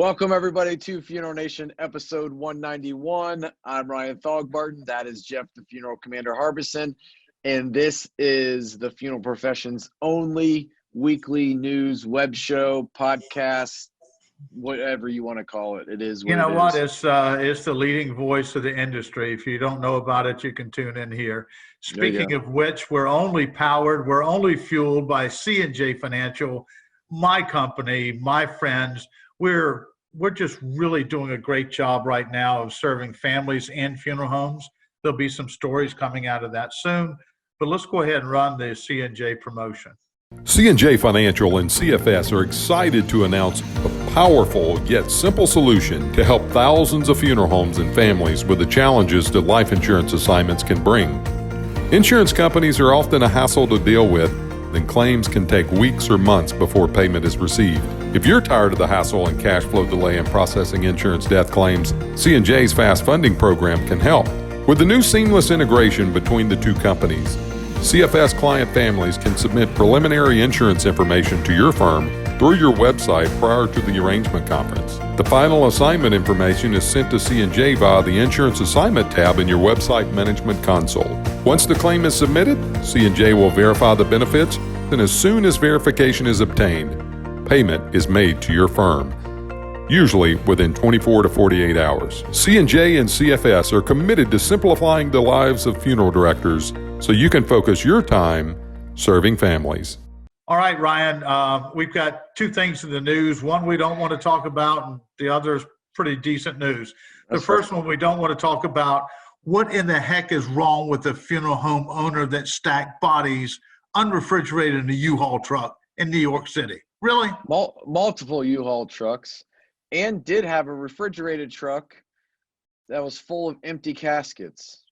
Welcome, everybody, to Funeral Nation, episode 191. I'm Ryan Thogbarton. That is Jeff, the Funeral Commander Harbison. And this is the funeral profession's only weekly news web show, podcast, whatever you want to call it. It is what You know it what? is. It's the leading voice of the industry. If you don't know about it, you can tune in here. Speaking of which, we're only fueled by C&J Financial, my company, my friends. We're just really doing a great job right now of serving families and funeral homes. There'll be some stories coming out of that soon, but let's go ahead and run the C&J promotion. C&J Financial and CFS are excited to announce a powerful yet simple solution to help thousands of funeral homes and families with the challenges that life insurance assignments can bring. Insurance companies are often a hassle to deal with, and claims can take weeks or months before payment is received. If you're tired of the hassle and cash flow delay in processing insurance death claims, C&J's Fast Funding program can help. With the new seamless integration between the two companies, CFS client families can submit preliminary insurance information to your firm through your website prior to the arrangement conference. The final assignment information is sent to C&J via the Insurance Assignment tab in your website management console. Once the claim is submitted, C&J will verify the benefits, and as soon as verification is obtained, payment is made to your firm, usually within 24 to 48 hours. C&J and CFS are committed to simplifying the lives of funeral directors so you can focus your time serving families. All right, Ryan, we've got two things in the news. One we don't want to talk about, and the other is pretty decent news. The first one we don't want to talk about, what in the heck is wrong with the funeral home owner that stacked bodies unrefrigerated in a U-Haul truck in New York City? Really? Multiple U-Haul trucks, and did have a refrigerated truck that was full of empty caskets.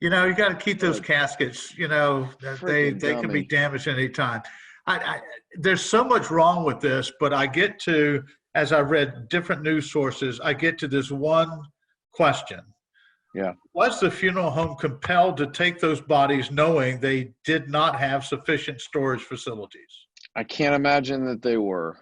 You know, you got to keep those caskets, you know, they can be damaged at any time. There's so much wrong with this, but I get to, as I read different news sources, I get to this one question. Yeah. Was the funeral home compelled to take those bodies knowing they did not have sufficient storage facilities? I can't imagine that they were.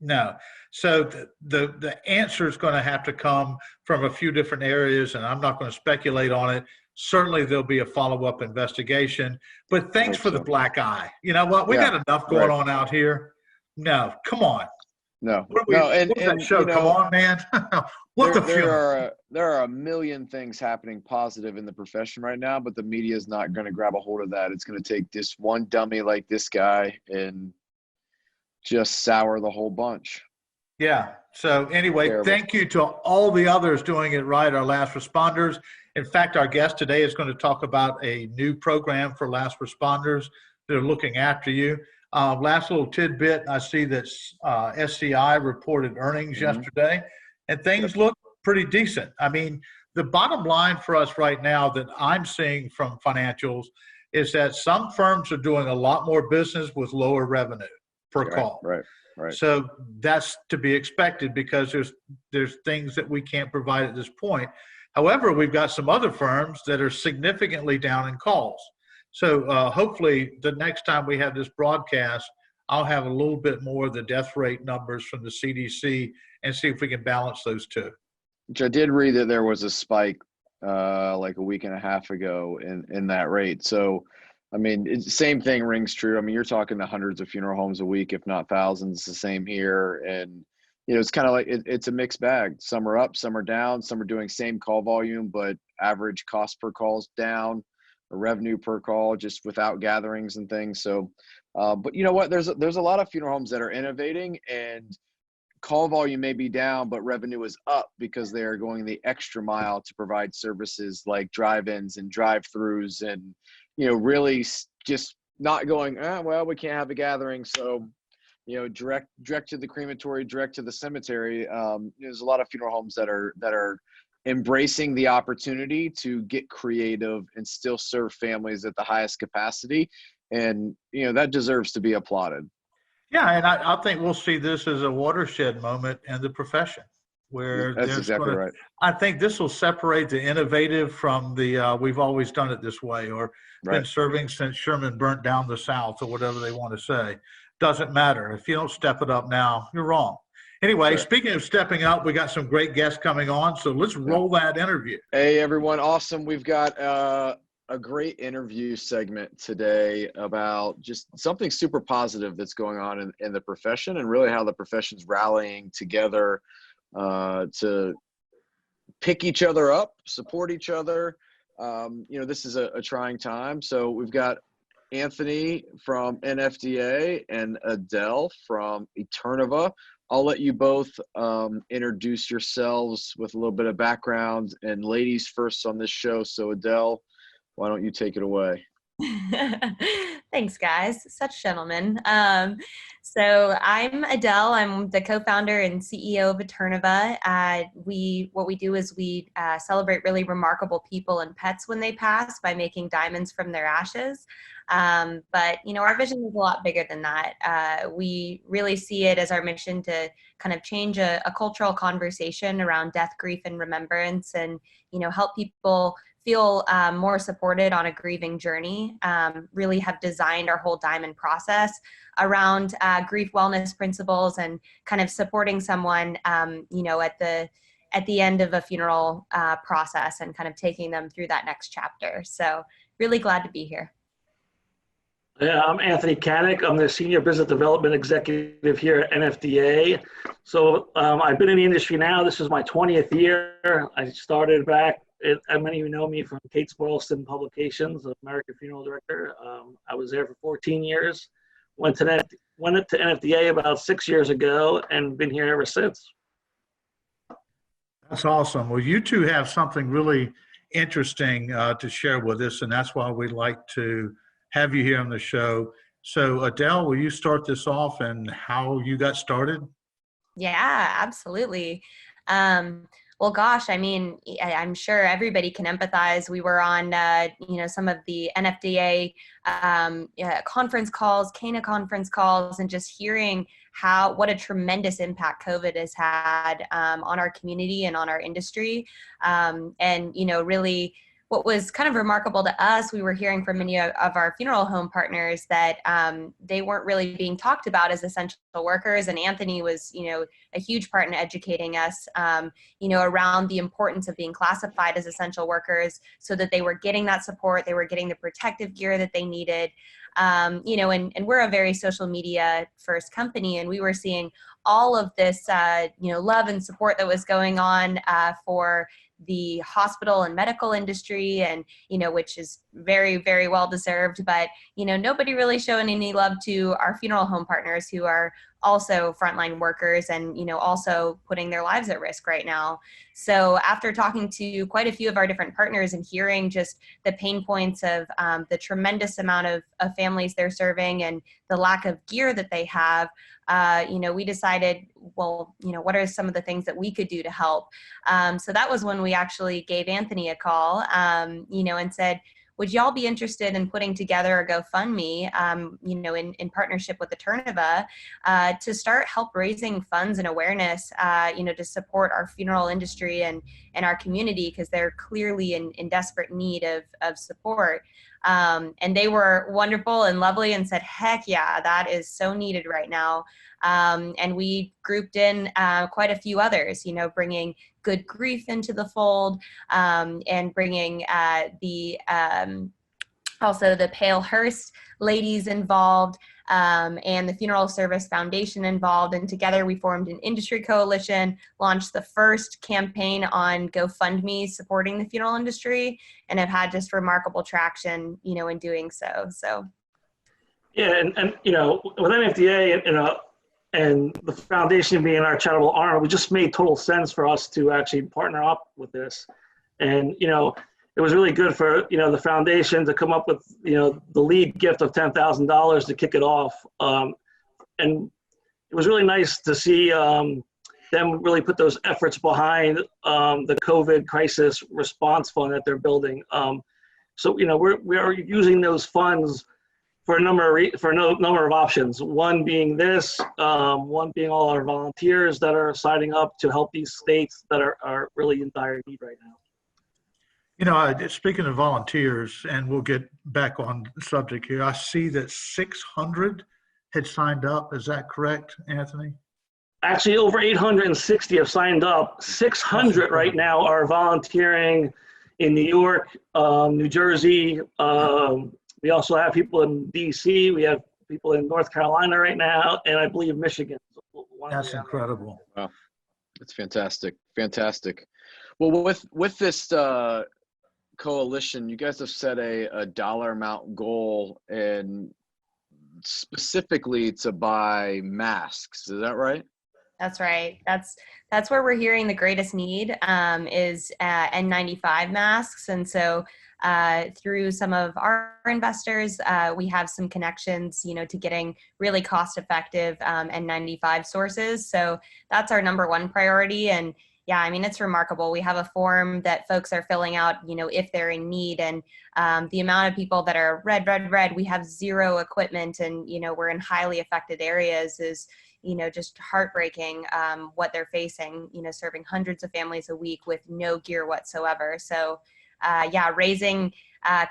No. So the answer is going to have to come from a few different areas, and I'm not going to speculate on it. Certainly there'll be a follow-up investigation, but thanks for the black eye. You know what? We got enough going on out here. No, come on. No. And show? You know, come on, man. There are a million things happening positive in the profession right now, but the media is not going to grab a hold of that. It's going to take this one dummy like this guy and just sour the whole bunch. Yeah. So anyway, Thank you to all the others doing it right, our last responders. In fact, our guest today is going to talk about a new program for last responders that are looking after you. Last little tidbit, I see that SCI reported earnings yesterday, and things look pretty decent. I mean, the bottom line for us right now that I'm seeing from financials is that some firms are doing a lot more business with lower revenue per call. Right. So that's to be expected because there's things that we can't provide at this point. However, we've got some other firms that are significantly down in calls. So hopefully the next time we have this broadcast, I'll have a little bit more of the death rate numbers from the CDC and see if we can balance those two. Which I did read that there was a spike like a week and a half ago in that rate. So, I mean, same thing rings true. I mean, you're talking to hundreds of funeral homes a week, if not thousands, the same here. And, you know, it's kind of like it's a mixed bag. Some are up, some are down, some are doing same call volume, but average cost per call is down, or revenue per call just without gatherings and things. So, but you know what? There's a lot of funeral homes that are innovating, and call volume may be down, but revenue is up because they are going the extra mile to provide services like drive-ins and drive-throughs, and you know, really just not going, well, we can't have a gathering, so you know, direct to the crematory, direct to the cemetery. There's a lot of funeral homes that are embracing the opportunity to get creative and still serve families at the highest capacity, and you know, that deserves to be applauded. Yeah, and I think we'll see this as a watershed moment in the profession where that's exactly right. I think this will separate the innovative from the we've always done it this way, or been serving since Sherman burnt down the South, or whatever they want to say. Doesn't matter. If you don't step it up now, you're wrong. Anyway, Sure. speaking of stepping up, we got some great guests coming on, so let's roll that interview. Hey, everyone. Awesome. We've got a great interview segment today about just something super positive that's going on in the profession, and really how the profession's rallying together to pick each other up, support each other. This is a trying time. So we've got Anthony from NFDA and Adele from Eternova. I'll let you both introduce yourselves with a little bit of background, and ladies first on this show. So Adele, why don't you take it away? Thanks, guys. Such gentlemen. So I'm Adele. I'm the co-founder and CEO of Eternova. What we do is we celebrate really remarkable people and pets when they pass by making diamonds from their ashes. But our vision is a lot bigger than that. We really see it as our mission to kind of change a cultural conversation around death, grief, and remembrance, and help people feel more supported on a grieving journey. Really have designed our whole diamond process around grief wellness principles and kind of supporting someone, at the end of a funeral process, and kind of taking them through that next chapter. So really glad to be here. Yeah, I'm Anthony Canick. I'm the Senior Business Development Executive here at NFDA. So I've been in the industry now. This is my 20th year. I started back, many of you know me from Kate Boylston Publications, American Funeral Director. I was there for 14 years. Went to NFDA about 6 years ago and been here ever since. That's awesome. Well, you two have something really interesting to share with us, and that's why we'd like to have you here on the show. So Adele, will you start this off and how you got started? Yeah, absolutely. Well, gosh, I mean, I'm sure everybody can empathize. We were on, some of the NFDA conference calls, CANA conference calls, and just hearing what a tremendous impact COVID has had on our community and on our industry. Really, what was kind of remarkable to us, we were hearing from many of our funeral home partners that they weren't really being talked about as essential workers. And Anthony was, a huge part in educating us, around the importance of being classified as essential workers so that they were getting that support, they were getting the protective gear that they needed. And we're a very social media first company, and we were seeing all of this, love and support that was going on for the hospital and medical industry, and which is very, very well deserved, but nobody really showing any love to our funeral home partners, who are also frontline workers and also putting their lives at risk right now. So after talking to quite a few of our different partners and hearing just the pain points of the tremendous amount of families they're serving and the lack of gear that they have, we decided, well, what are some of the things that we could do to help? So that was when we actually gave Anthony a call, and said, would y'all be interested in putting together a GoFundMe, in partnership with Eternova, to start help raising funds and awareness, to support our funeral industry and our community, because they're clearly in desperate need of support. And they were wonderful and lovely and said, heck yeah, that is so needed right now. And we grouped in quite a few others, bringing Good Grief into the fold, and bringing also the Palehurst ladies involved, and the Funeral Service Foundation involved. And together we formed an industry coalition, launched the first campaign on GoFundMe supporting the funeral industry, and have had just remarkable traction, in doing so. So. Yeah, and with NFDA, and the foundation being our charitable arm, it just made total sense for us to actually partner up with this. And, it was really good for, the foundation to come up with, the lead gift of $10,000 to kick it off. And it was really nice to see them really put those efforts behind the COVID crisis response fund that they're building. So, we are using those funds for a number of options. One being this, one being all our volunteers that are signing up to help these states that are really in dire need right now. Speaking of volunteers, and we'll get back on the subject here, I see that 600 had signed up. Is that correct, Anthony? Actually, over 860 have signed up. 600 right now are volunteering in New York, New Jersey. We also have people in DC. We have people in North Carolina right now, and I believe Michigan. That's incredible. Wow, that's fantastic. Fantastic. Well, with this coalition, you guys have set a dollar amount goal, and specifically to buy masks. Is that right? That's right. That's where we're hearing the greatest need is N95 masks. And so through some of our investors, we have some connections, to getting really cost-effective N95 sources. So that's our number one priority. And yeah, I mean, it's remarkable. We have a form that folks are filling out, if they're in need, and the amount of people that are red, we have zero equipment, and, we're in highly affected areas is, just heartbreaking what they're facing, serving hundreds of families a week with no gear whatsoever. So raising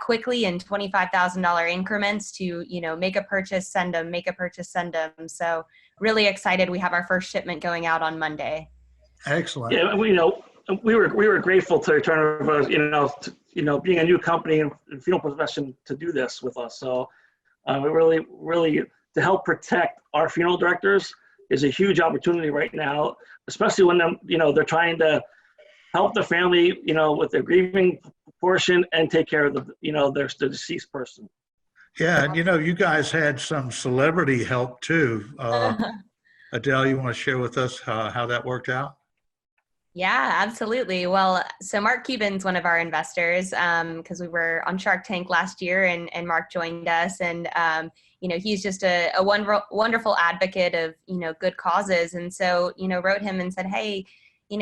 quickly in $25,000 increments to, make a purchase, send them, make a purchase, send them. So really excited. We have our first shipment going out on Monday. Excellent. Yeah, we were grateful to Return of us, being a new company in funeral profession to do this with us. So we really to help protect our funeral directors is a huge opportunity right now, especially when they're trying to help the family, with the grieving portion and take care of the deceased person. Yeah, and you guys had some celebrity help too. Adele, you want to share with us how that worked out? Yeah, absolutely. Well, so Mark Cuban's one of our investors because we were on Shark Tank last year, and Mark joined us, and he's just a wonderful advocate of good causes, and so wrote him and said, hey,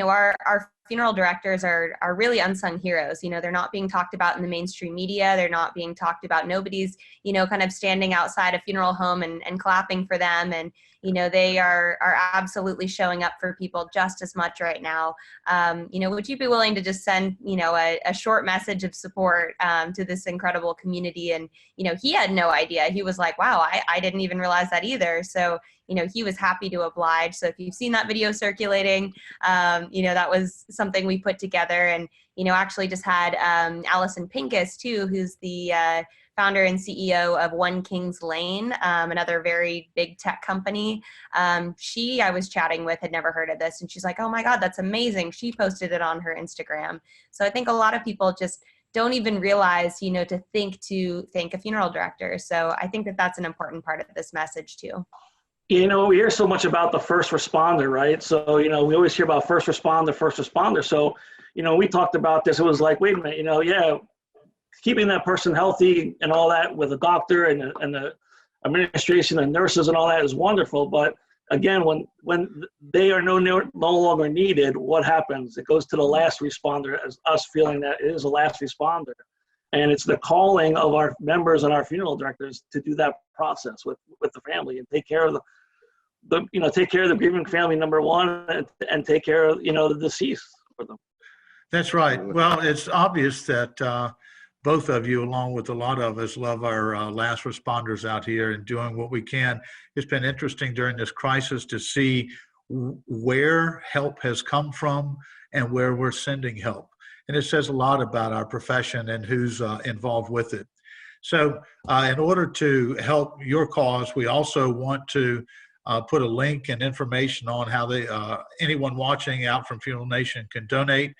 our funeral directors are really unsung heroes. They're not being talked about in the mainstream media. They're not being talked about. Nobody's kind of standing outside a funeral home and clapping for them, and they are absolutely showing up for people just as much right now. Would you be willing to just send, a short message of support to this incredible community? And, he had no idea. He was like, wow, I didn't even realize that either. So, he was happy to oblige. So if you've seen that video circulating, that was something we put together, and, actually just had Allison Pincus too, who's the founder and CEO of One Kings Lane, another very big tech company. I was chatting with, had never heard of this, and she's like, oh my God, that's amazing. She posted it on her Instagram. So I think a lot of people just don't even realize, to thank a funeral director. So I think that that's an important part of this message too. We hear so much about the first responder, right? So, we always hear about first responder. So, we talked about this. It was like, wait a minute, keeping that person healthy and all that with a doctor and the administration and nurses and all that is wonderful. But again, when they are no longer needed, what happens? It goes to the last responder, as us feeling that it is a last responder. And it's the calling of our members and our funeral directors to do that process with the family and take care of the grieving family, number one, and take care of, the deceased for them. That's right. Well, it's obvious that both of you, along with a lot of us, love our last responders out here and doing what we can. It's been interesting during this crisis to see where help has come from and where we're sending help. And it says a lot about our profession and who's involved with it. So in order to help your cause, we also want to put a link and information on how anyone watching out from Funeral Nation can donate.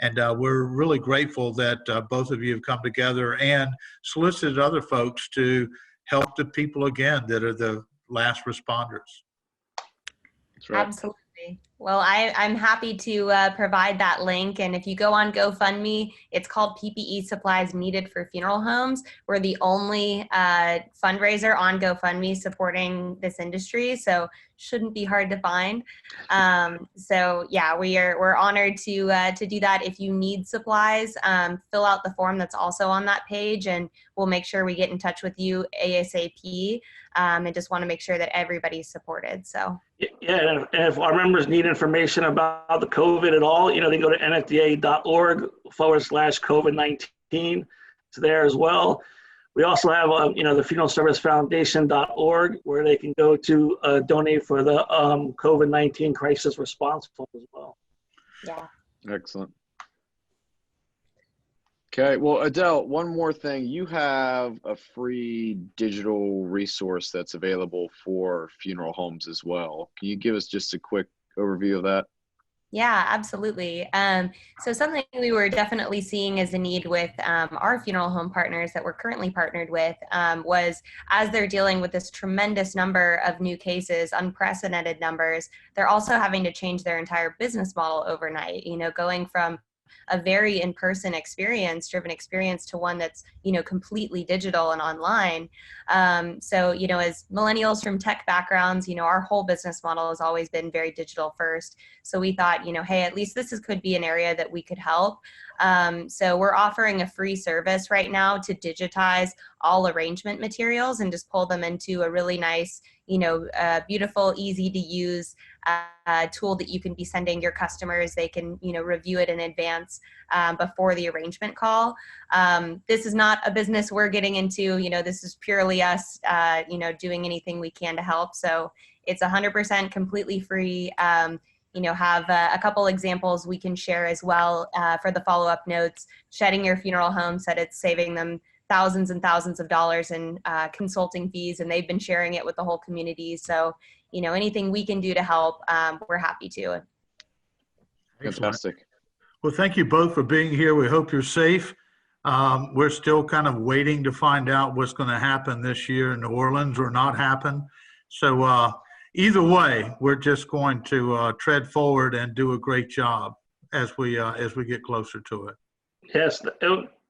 And we're really grateful that both of you have come together and solicited other folks to help the people again that are the last responders. That's right. Absolutely. Well, I'm happy to provide that link. And if you go on GoFundMe, it's called PPE Supplies Needed for Funeral Homes. We're the only fundraiser on GoFundMe supporting this industry, so shouldn't be hard to find. So yeah, we're honored to do that. If you need supplies, fill out the form that's also on that page, and we'll make sure we get in touch with you ASAP. And just want to make sure that everybo's supported. So yeah, and if our members need information about the COVID at all, they go to nfda.org/COVID-19. It's there as well. We also have, the funeralservicefoundation.org, where they can go to donate for the COVID-19 crisis response fund as well. Yeah. Excellent. Okay, well, Adele, one more thing. You have a free digital resource that's available for funeral homes as well. Can you give us just a quick overview of that? Yeah, absolutely. So something we were definitely seeing as a need with our funeral home partners that we're currently partnered with was as they're dealing with this tremendous number of new cases, unprecedented numbers, they're also having to change their entire business model overnight, going from a very in-person driven experience to one that's, completely digital and online. So, as millennials from tech backgrounds, our whole business model has always been very digital first. So we thought, hey, at least could be an area that we could help. So we're offering a free service right now to digitize all arrangement materials and just pull them into a really nice, beautiful, easy to use tool that you can be sending your customers. They can, review it in advance before the arrangement call. This is not a business we're getting into. This is purely us, doing anything we can to help. So it's 100% completely free. Have a couple examples we can share as well for the follow-up notes. Shedding Your Funeral Home said it's saving them thousands and thousands of dollars in consulting fees, and they've been sharing it with the whole community. So, anything we can do to help, we're happy to. Fantastic. Well, thank you both for being here. We hope you're safe. We're still kind of waiting to find out what's going to happen this year in New Orleans or not happen. So either way, we're just going to tread forward and do a great job as we get closer to it. Yes,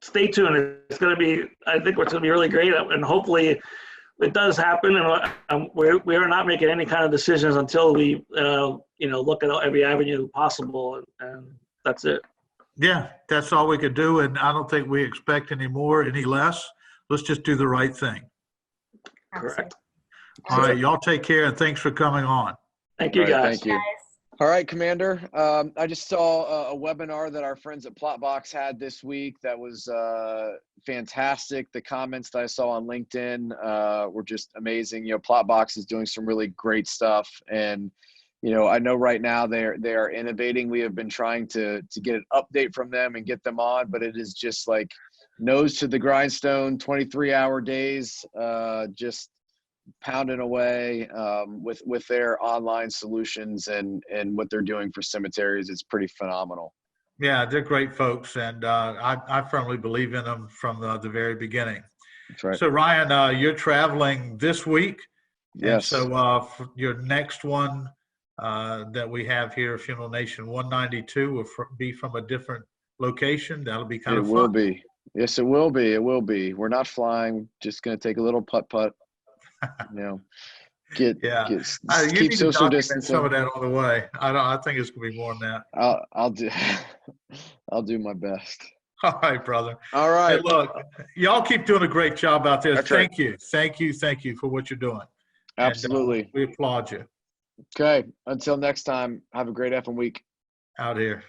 stay tuned. It's going to be, I think it's going to be really great, and hopefully it does happen. And we are not making any kind of decisions until we, look at every avenue possible, and that's it. Yeah, that's all we could do, and I don't think we expect any more, any less. Let's just do the right thing. Correct. All right, y'all take care, and thanks for coming on. Thank you, guys. Thank you. All right, Commander. I just saw a webinar that our friends at Plotbox had this week that was fantastic. The comments that I saw on LinkedIn were just amazing. Plotbox is doing some really great stuff, and I know right now they are innovating. We have been trying to get an update from them and get them on, but it is just like nose to the grindstone, 23-hour days, just pounding away with their online solutions and what they're doing for cemeteries. It's pretty phenomenal. Yeah, they're great folks, and I firmly believe in them from the very beginning. That's right. So Ryan, you're traveling this week. Yes. And so for your next one that we have here, Funeral Nation 192, will be from a different location. That'll be kind of fun. It will be. Yes, it will be. It will be. We're not flying. Just going to take a little putt-putt. Keep social distancing. Some of that on the way. I think it's gonna be more than that. I'll do my best. All right, brother. All right. Hey, look, y'all keep doing a great job out there. That's Thank you for what you're doing. Absolutely. And, we applaud you. Okay. Until next time, have a great effing week. Out here.